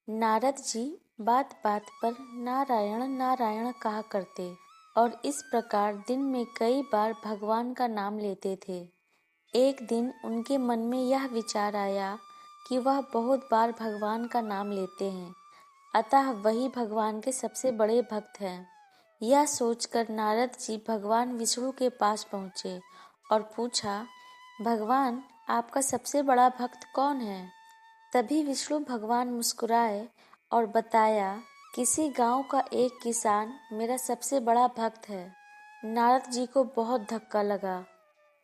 नारद जी बात बात पर नारायण नारायण कहा करते और इस प्रकार दिन में कई बार भगवान का नाम लेते थे। एक दिन उनके मन में यह विचार आया कि वह बहुत बार भगवान का नाम लेते हैं, अतः वही भगवान के सबसे बड़े भक्त हैं। यह सोचकर नारद जी भगवान विष्णु के पास पहुँचे और पूछा, भगवान आपका सबसे बड़ा भक्त कौन है? तभी विष्णु भगवान मुस्कुराए और बताया, किसी गांव का एक किसान मेरा सबसे बड़ा भक्त है। नारद जी को बहुत धक्का लगा।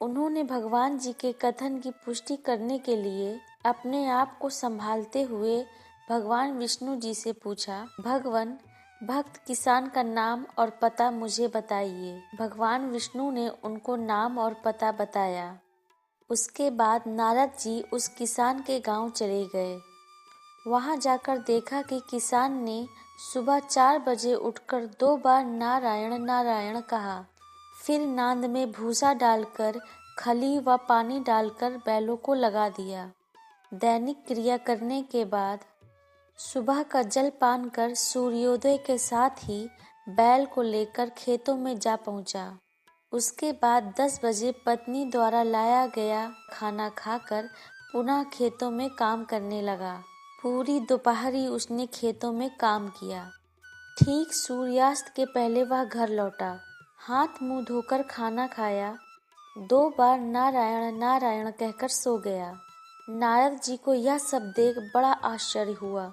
उन्होंने भगवान जी के कथन की पुष्टि करने के लिए अपने आप को संभालते हुए भगवान विष्णु जी से पूछा, भगवान भक्त किसान का नाम और पता मुझे बताइए। भगवान विष्णु ने उनको नाम और पता बताया। उसके बाद नारद जी उस किसान के गांव चले गए। वहां जाकर देखा कि किसान ने सुबह 4 बजे उठकर 2 बार नारायण नारायण कहा। फिर नांद में भूसा डालकर खली व पानी डालकर बैलों को लगा दिया। दैनिक क्रिया करने के बाद सुबह का जल पान कर सूर्योदय के साथ ही बैल को लेकर खेतों में जा पहुंचा। उसके बाद 10 बजे पत्नी द्वारा लाया गया खाना खाकर पुनः खेतों में काम करने लगा। पूरी दोपहरी उसने खेतों में काम किया। ठीक सूर्यास्त के पहले वह घर लौटा। हाथ मुंह धोकर खाना खाया। 2 बार नारायण नारायण कहकर सो गया। नारद जी को यह सब देख बड़ा आश्चर्य हुआ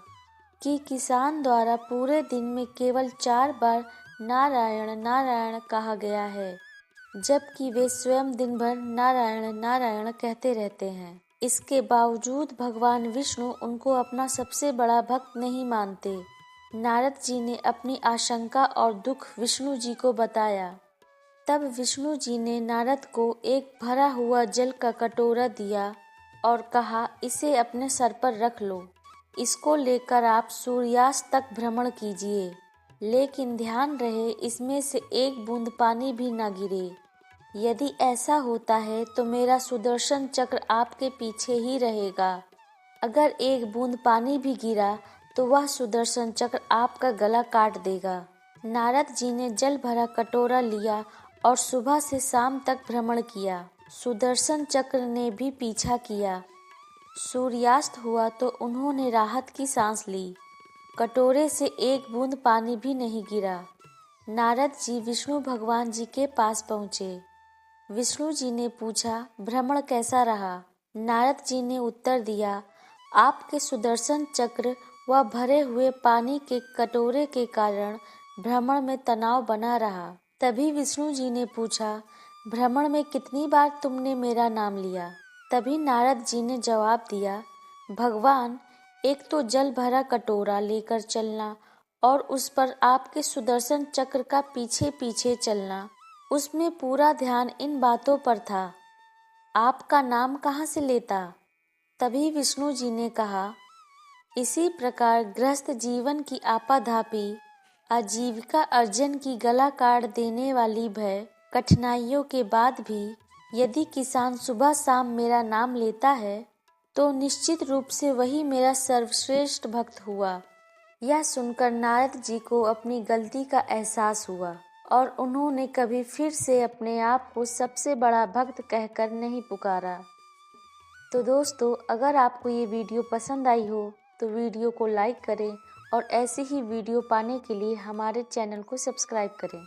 कि किसान द्वारा पूरे दिन में केवल 4 बार नारायण नारायण कहा गया है, जबकि वे स्वयं दिन भर नारायण नारायण कहते रहते हैं। इसके बावजूद भगवान विष्णु उनको अपना सबसे बड़ा भक्त नहीं मानते। नारद जी ने अपनी आशंका और दुख विष्णु जी को बताया। तब विष्णु जी ने नारद को एक भरा हुआ जल का कटोरा दिया और कहा, इसे अपने सर पर रख लो। इसको लेकर आप सूर्यास्त तक भ्रमण कीजिए, लेकिन ध्यान रहे इसमें से एक बूंद पानी भी न गिरे। यदि ऐसा होता है तो मेरा सुदर्शन चक्र आपके पीछे ही रहेगा। अगर एक बूंद पानी भी गिरा तो वह सुदर्शन चक्र आपका गला काट देगा। नारद जी ने जल भरा कटोरा लिया और सुबह से शाम तक भ्रमण किया। सुदर्शन चक्र ने भी पीछा किया। सूर्यास्त हुआ तो उन्होंने राहत की सांस ली। कटोरे से एक बूंद पानी भी नहीं गिरा। नारद जी विष्णु भगवान जी के पास पहुँचे। विष्णु जी ने पूछा, भ्रमण कैसा रहा? नारद जी ने उत्तर दिया, आपके सुदर्शन चक्र व भरे हुए पानी के कटोरे के कारण भ्रमण में तनाव बना रहा। तभी विष्णु जी ने पूछा, भ्रमण में कितनी बार तुमने मेरा नाम लिया? तभी नारद जी ने जवाब दिया, भगवान एक तो जल भरा कटोरा लेकर चलना और उस पर आपके सुदर्शन चक्र का पीछे पीछे चलना, उसमें पूरा ध्यान इन बातों पर था। आपका नाम कहाँ से लेता? तभी विष्णु जी ने कहा, इसी प्रकार गृहस्थ जीवन की आपाधापी आजीविका अर्जन की गला काट देने वाली भय कठिनाइयों के बाद भी यदि किसान सुबह शाम मेरा नाम लेता है तो निश्चित रूप से वही मेरा सर्वश्रेष्ठ भक्त हुआ। यह सुनकर नारद जी को अपनी गलती का एहसास हुआ और उन्होंने कभी फिर से अपने आप को सबसे बड़ा भक्त कहकर नहीं पुकारा। तो दोस्तों, अगर आपको ये वीडियो पसंद आई हो तो वीडियो को लाइक करें और ऐसे ही वीडियो पाने के लिए हमारे चैनल को सब्सक्राइब करें।